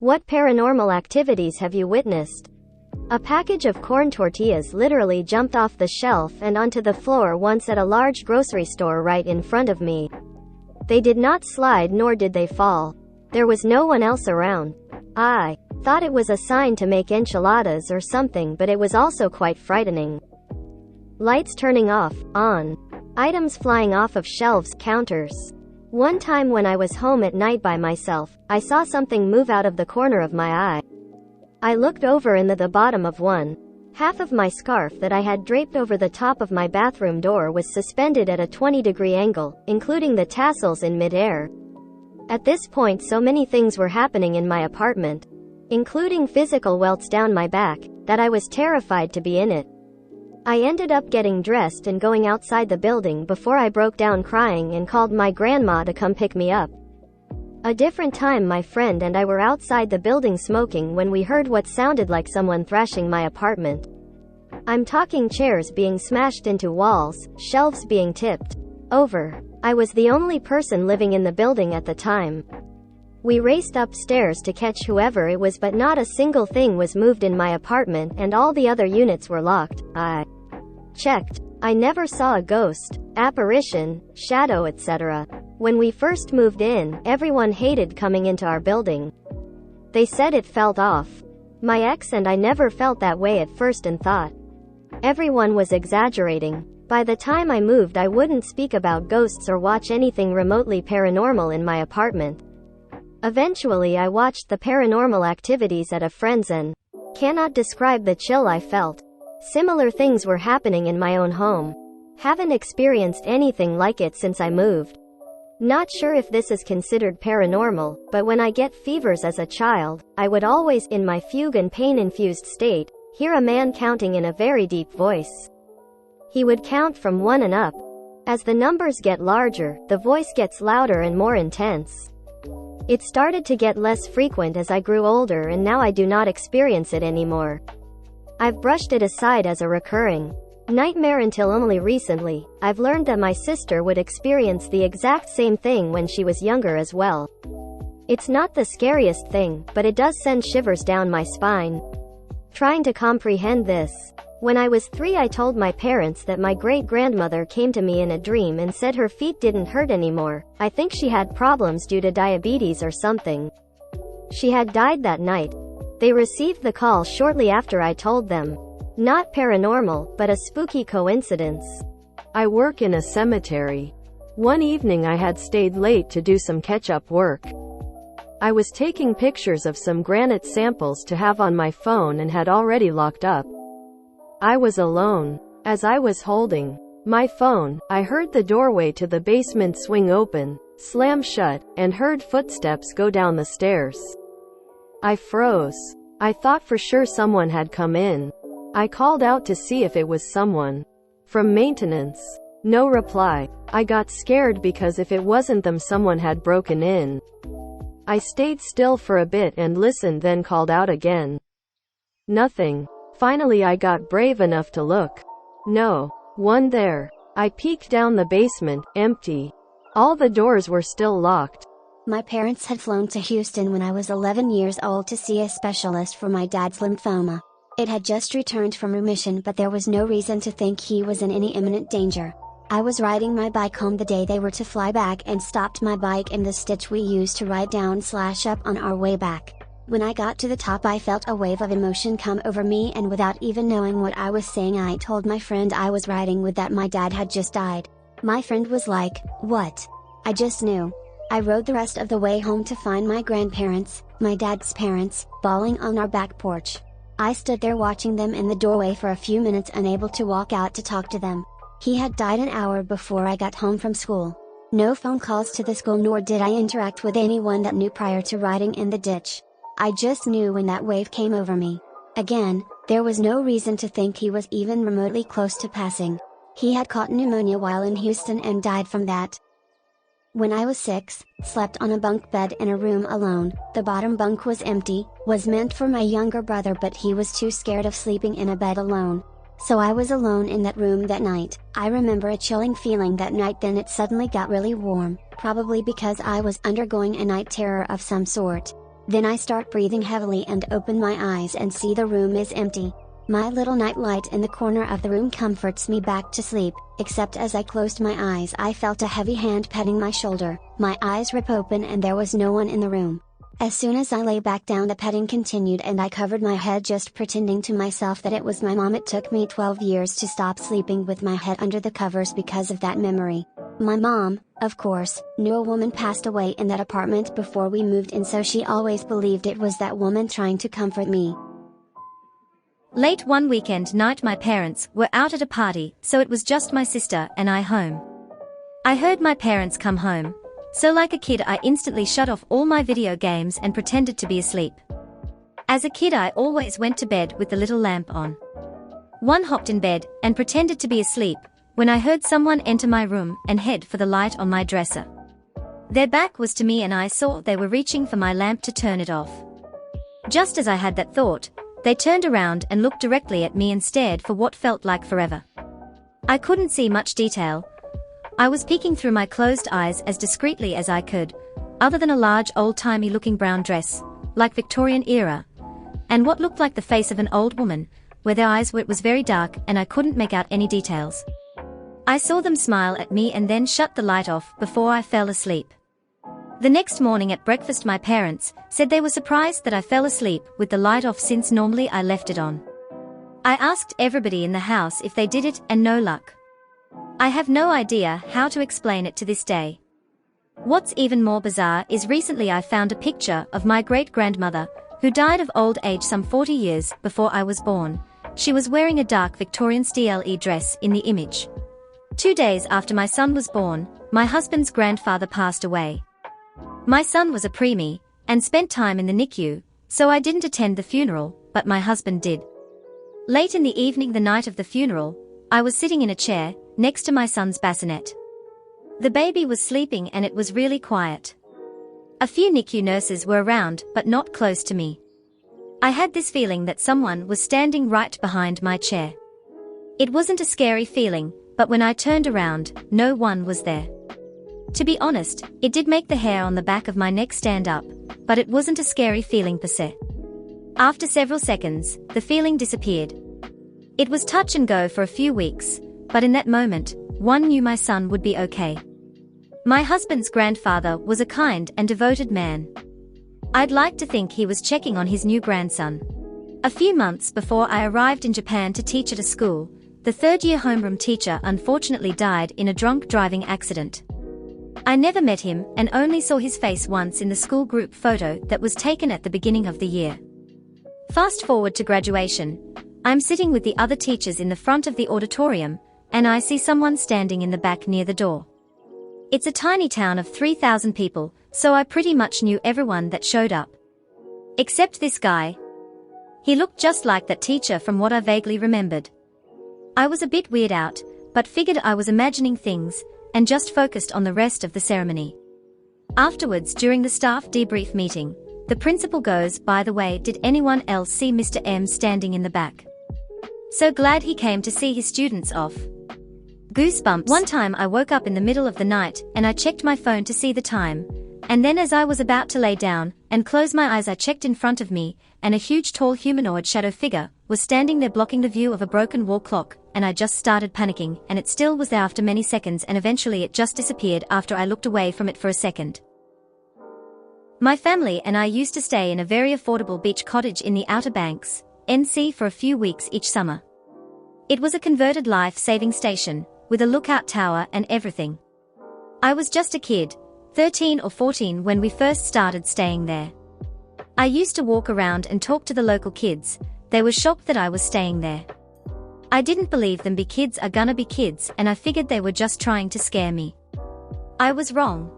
What paranormal activities have you witnessed? A package of corn tortillas literally jumped off the shelf and onto the floor once at a large grocery store right in front of me. They did not slide nor did they fall. There was no one else around. I thought it was a sign to make enchiladas or something, but it was also quite frightening. Lights turning off, on. Items flying off of shelves, counters. One time when I was home at night by myself, I saw something move out of the corner of my eye. I looked over and the bottom of one half of my scarf that I had draped over the top of my bathroom door was suspended at a 20-degree angle, including the tassels in mid-air. At this point so many things were happening in my apartment, including physical welts down my back, that I was terrified to be in it. I ended up getting dressed and going outside the building before I broke down crying and called my grandma to come pick me up. A different time my friend and I were outside the building smoking when we heard what sounded like someone thrashing my apartment. I'm talking chairs being smashed into walls, shelves being tipped over. I was the only person living in the building at the time. We raced upstairs to catch whoever it was, but not a single thing was moved in my apartment and all the other units were locked. I checked. I never saw a ghost, apparition, shadow, etc. When we first moved in, everyone hated coming into our building. They said it felt off. My ex and I never felt that way at first and thought everyone was exaggerating. By the time I moved, I wouldn't speak about ghosts or watch anything remotely paranormal in my apartment. Eventually I watched the paranormal activities at a friend's and cannot describe the chill I felt. Similar things were happening in my own home. Haven't experienced anything like it since I moved. Not sure if this is considered paranormal, but when I get fevers as a child, I would always, in my fugue and pain-infused state, hear a man counting in a very deep voice. He would count from 1 and up. As the numbers get larger, the voice gets louder and more intense. It started to get less frequent as I grew older, and now I do not experience it anymore. I've brushed it aside as a recurring nightmare until only recently. I've learned that my sister would experience the exact same thing when she was younger as well. It's not the scariest thing, but it does send shivers down my spine. Trying to comprehend this. When I was 3, I told my parents that my great-grandmother came to me in a dream and said her feet didn't hurt anymore. I think she had problems due to diabetes or something. She had died that night. They received the call shortly after I told them. Not paranormal, but a spooky coincidence. I work in a cemetery. One evening I had stayed late to do some catch-up work. I was taking pictures of some granite samples to have on my phone and had already locked up. I was alone. As I was holding my phone, I heard the doorway to the basement swing open, slam shut, and heard footsteps go down the stairs. I froze. I thought for sure someone had come in. I called out to see if it was someone from maintenance. No reply. I got scared because if it wasn't them, someone had broken in. I stayed still for a bit and listened, then called out again. Nothing. Finally I got brave enough to look. No one there. I peeked down the basement, empty. All the doors were still locked. My parents had flown to Houston when I was 11 years old to see a specialist for my dad's lymphoma. It had just returned from remission, but there was no reason to think he was in any imminent danger. I was riding my bike home the day they were to fly back and stopped my bike in the stitch we used to ride down/up on our way back. When I got to the top, I felt a wave of emotion come over me, and without even knowing what I was saying, I told my friend I was riding with that my dad had just died. My friend was like, "What?" I just knew. I rode the rest of the way home to find my grandparents, my dad's parents, bawling on our back porch. I stood there watching them in the doorway for a few minutes, unable to walk out to talk to them. He had died an hour before I got home from school. No phone calls to the school, nor did I interact with anyone that knew prior to riding in the ditch. I just knew when that wave came over me. Again, there was no reason to think he was even remotely close to passing. He had caught pneumonia while in Houston and died from that. When I was 6, slept on a bunk bed in a room alone. The bottom bunk was empty, was meant for my younger brother, but he was too scared of sleeping in a bed alone. So I was alone in that room that night. I remember a chilling feeling that night, then it suddenly got really warm, probably because I was undergoing a night terror of some sort. Then I start breathing heavily and open my eyes and see the room is empty. My little night light in the corner of the room comforts me back to sleep, except as I closed my eyes I felt a heavy hand petting my shoulder, my eyes rip open and there was no one in the room. As soon as I lay back down the petting continued and I covered my head just pretending to myself that it was my mom. It took me 12 years to stop sleeping with my head under the covers because of that memory. My mom, of course, knew a woman passed away in that apartment before we moved in, so she always believed it was that woman trying to comfort me. Late one weekend night my parents were out at a party, so it was just my sister and I home. I heard my parents come home, so like a kid I instantly shut off all my video games and pretended to be asleep. As a kid I always went to bed with the little lamp on. One hopped in bed and pretended to be asleep when I heard someone enter my room and head for the light on my dresser. Their back was to me and I saw they were reaching for my lamp to turn it off. Just as I had that thought, they turned around and looked directly at me and stared for what felt like forever. I couldn't see much detail. I was peeking through my closed eyes as discreetly as I could, other than a large old-timey looking brown dress, like Victorian era, and what looked like the face of an old woman, where their eyes were. It was very dark and I couldn't make out any details. I saw them smile at me and then shut the light off before I fell asleep. The next morning at breakfast my parents said they were surprised that I fell asleep with the light off since normally I left it on. I asked everybody in the house if they did it and no luck. I have no idea how to explain it to this day. What's even more bizarre is recently I found a picture of my great-grandmother, who died of old age some 40 years before I was born. She was wearing a dark Victorian style dress in the image. 2 days after my son was born, my husband's grandfather passed away. My son was a preemie, and spent time in the NICU, so I didn't attend the funeral, but my husband did. Late in the evening the night of the funeral, I was sitting in a chair, next to my son's bassinet. The baby was sleeping and it was really quiet. A few NICU nurses were around but not close to me. I had this feeling that someone was standing right behind my chair. It wasn't a scary feeling, but when I turned around, no one was there. To be honest, it did make the hair on the back of my neck stand up, but it wasn't a scary feeling per se. After several seconds, the feeling disappeared. It was touch and go for a few weeks, but in that moment, one knew my son would be okay. My husband's grandfather was a kind and devoted man. I'd like to think he was checking on his new grandson. A few months before I arrived in Japan to teach at a school, the third-year homeroom teacher unfortunately died in a drunk driving accident. I never met him and only saw his face once in the school group photo that was taken at the beginning of the year. Fast forward to graduation, I'm sitting with the other teachers in the front of the auditorium, and I see someone standing in the back near the door. It's a tiny town of 3,000 people, so I pretty much knew everyone that showed up. Except this guy. He looked just like that teacher from what I vaguely remembered. I was a bit weirded out, but figured I was imagining things, and just focused on the rest of the ceremony. Afterwards, during the staff debrief meeting, the principal goes, "By the way, did anyone else see Mr. M standing in the back? So glad he came to see his students off." Goosebumps. One time I woke up in the middle of the night and I checked my phone to see the time, and then as I was about to lay down and close my eyes I checked in front of me, and a huge tall humanoid shadow figure was standing there blocking the view of a broken wall clock, and I just started panicking, and it still was there after many seconds, and eventually it just disappeared after I looked away from it for a second. My family and I used to stay in a very affordable beach cottage in the Outer Banks, NC, for a few weeks each summer. It was a converted life-saving station, with a lookout tower and everything. I was just a kid, 13 or 14, when we first started staying there. I used to walk around and talk to the local kids. They were shocked that I was staying there. I didn't believe them, because kids are gonna be kids, and I figured they were just trying to scare me. I was wrong.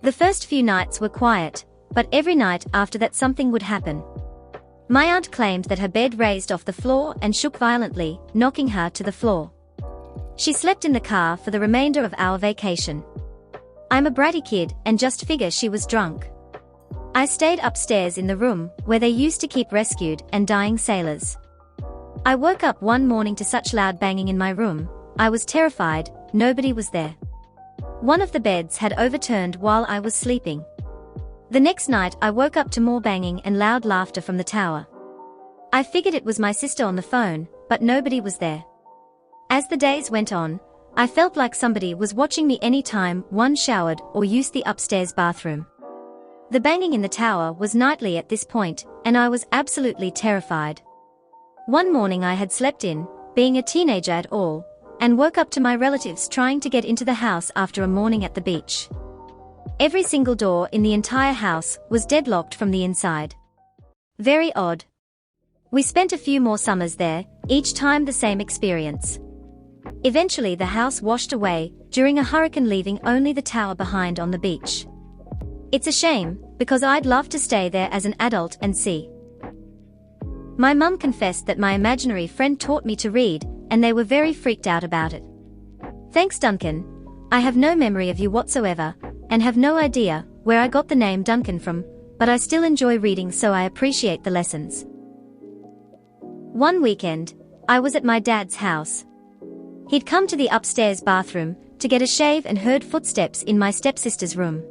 The first few nights were quiet, but every night after that something would happen. My aunt claimed that her bed raised off the floor and shook violently, knocking her to the floor. She slept in the car for the remainder of our vacation. I'm a bratty kid and just figure she was drunk. I stayed upstairs in the room where they used to keep rescued and dying sailors. I woke up one morning to such loud banging in my room. I was terrified. Nobody was there. One of the beds had overturned while I was sleeping. The next night I woke up to more banging and loud laughter from the tower. I figured it was my sister on the phone, but nobody was there. As the days went on, I felt like somebody was watching me anytime one showered or used the upstairs bathroom. The banging in the tower was nightly at this point, and I was absolutely terrified. One morning I had slept in, being a teenager at all, and woke up to my relatives trying to get into the house after a morning at the beach. Every single door in the entire house was deadlocked from the inside. Very odd. We spent a few more summers there, each time the same experience. Eventually the house washed away, during a hurricane, leaving only the tower behind on the beach. It's a shame, because I'd love to stay there as an adult and see. My mum confessed that my imaginary friend taught me to read, and they were very freaked out about it. Thanks, Duncan. I have no memory of you whatsoever, and have no idea where I got the name Duncan from, but I still enjoy reading, so I appreciate the lessons. One weekend, I was at my dad's house. He'd come to the upstairs bathroom to get a shave and heard footsteps in my stepsister's room.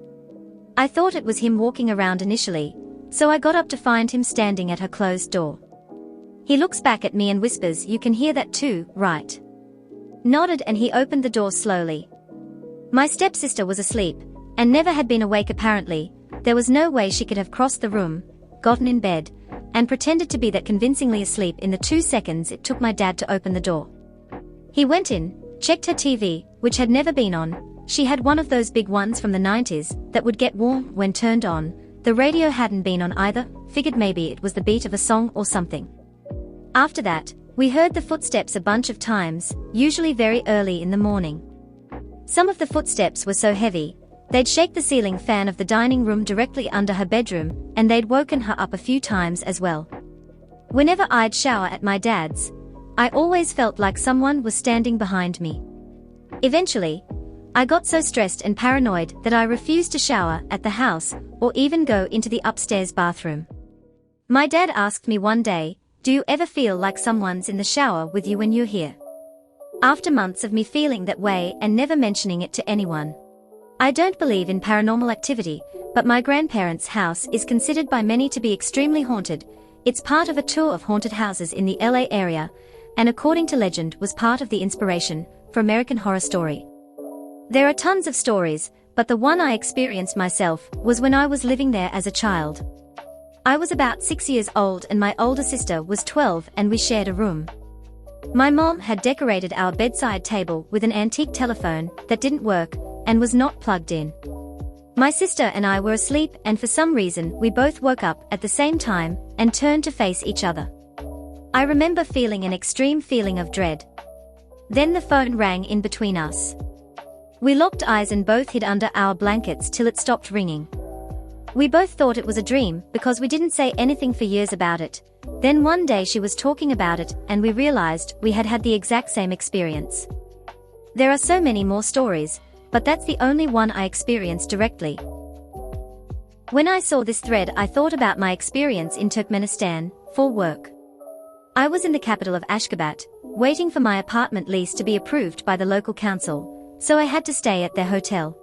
I thought it was him walking around initially, so I got up to find him standing at her closed door. He looks back at me and whispers, "You can hear that too, right?" Nodded, and he opened the door slowly. My stepsister was asleep, and never had been awake apparently. There was no way she could have crossed the room, gotten in bed, and pretended to be that convincingly asleep in the 2 seconds it took my dad to open the door. He went in, checked her TV, which had never been on. She had one of those big ones from the 90s that would get warm when turned on. The radio hadn't been on either, figured maybe it was the beat of a song or something. After that, we heard the footsteps a bunch of times, usually very early in the morning. Some of the footsteps were so heavy, they'd shake the ceiling fan of the dining room directly under her bedroom, and they'd woken her up a few times as well. Whenever I'd shower at my dad's, I always felt like someone was standing behind me. Eventually, I got so stressed and paranoid that I refused to shower at the house or even go into the upstairs bathroom. My dad asked me one day, "Do you ever feel like someone's in the shower with you when you're here?" After months of me feeling that way and never mentioning it to anyone. I don't believe in paranormal activity, but my grandparents' house is considered by many to be extremely haunted. It's part of a tour of haunted houses in the LA area, and according to legend was part of the inspiration for American Horror Story. There are tons of stories, but the one I experienced myself was when I was living there as a child. I was about 6 years old and my older sister was 12, and we shared a room. My mom had decorated our bedside table with an antique telephone that didn't work and was not plugged in. My sister and I were asleep, and for some reason we both woke up at the same time and turned to face each other. I remember feeling an extreme feeling of dread. Then the phone rang in between us. We locked eyes and both hid under our blankets till it stopped ringing. We both thought it was a dream because we didn't say anything for years about it. Then one day she was talking about it and we realized we had had the exact same experience. There are so many more stories, but that's the only one I experienced directly. When I saw this thread, I thought about my experience in Turkmenistan for work. I was in the capital of Ashgabat, waiting for my apartment lease to be approved by the local council, so I had to stay at their hotel.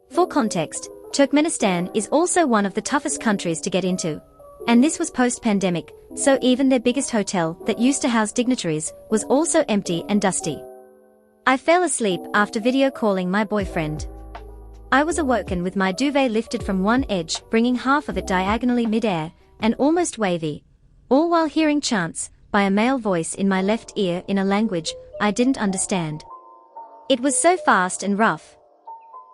For context, Turkmenistan is also one of the toughest countries to get into, and this was post-pandemic, so even their biggest hotel that used to house dignitaries was also empty and dusty. I fell asleep after video calling my boyfriend. I was awoken with my duvet lifted from one edge, bringing half of it diagonally mid-air, and almost wavy, all while hearing chants by a male voice in my left ear in a language I didn't understand. It was so fast and rough.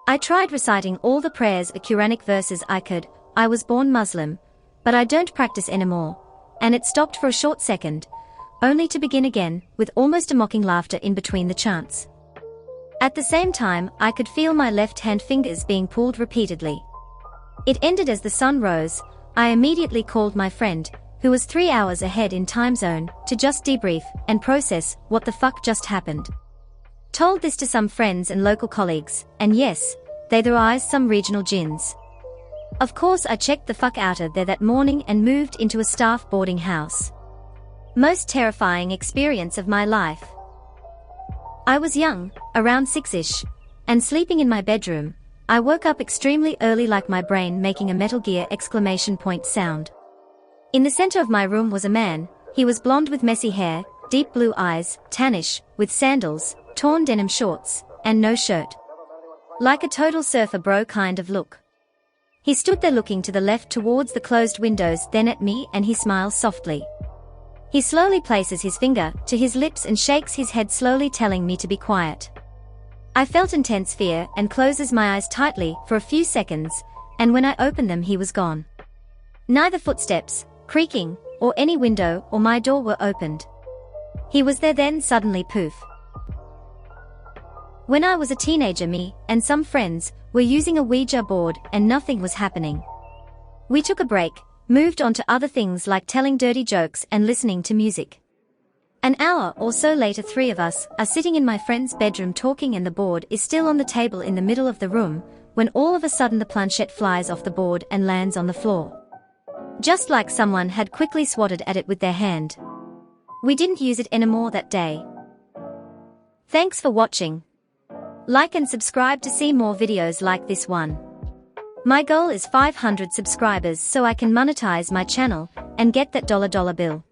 I tried reciting all the prayers or Quranic verses I could. I was born Muslim, but I don't practice anymore, and it stopped for a short second, only to begin again, with almost a mocking laughter in between the chants. At the same time, I could feel my left-hand fingers being pulled repeatedly. It ended as the sun rose. I immediately called my friend, who was 3 hours ahead in time zone, to just debrief and process what the fuck just happened. Told this to some friends and local colleagues, and yes, they theorized some regional jinns. Of course I checked the fuck out of there that morning and moved into a staff boarding house. Most terrifying experience of my life. I was young, around 6-ish, and sleeping in my bedroom, I woke up extremely early, like my brain making a Metal Gear exclamation point sound. In the center of my room was a man. He was blonde with messy hair, deep blue eyes, tannish, with sandals, torn denim shorts, and no shirt. Like a total surfer bro kind of look. He stood there looking to the left towards the closed windows, then at me, and he smiles softly. He slowly places his finger to his lips and shakes his head slowly, telling me to be quiet. I felt intense fear and closes my eyes tightly for a few seconds, and when I opened them he was gone. Neither footsteps, creaking, or any window or my door were opened. He was there then, suddenly, poof. When I was a teenager, me and some friends were using a Ouija board and nothing was happening. We took a break, moved on to other things like telling dirty jokes and listening to music. An hour or so later, 3 of us are sitting in my friend's bedroom talking, and the board is still on the table in the middle of the room, when all of a sudden the planchette flies off the board and lands on the floor. Just like someone had quickly swatted at it with their hand. We didn't use it anymore that day. Thanks for watching. Like and subscribe to see more videos like this one. My goal is 500 subscribers so I can monetize my channel and get that $1 bill.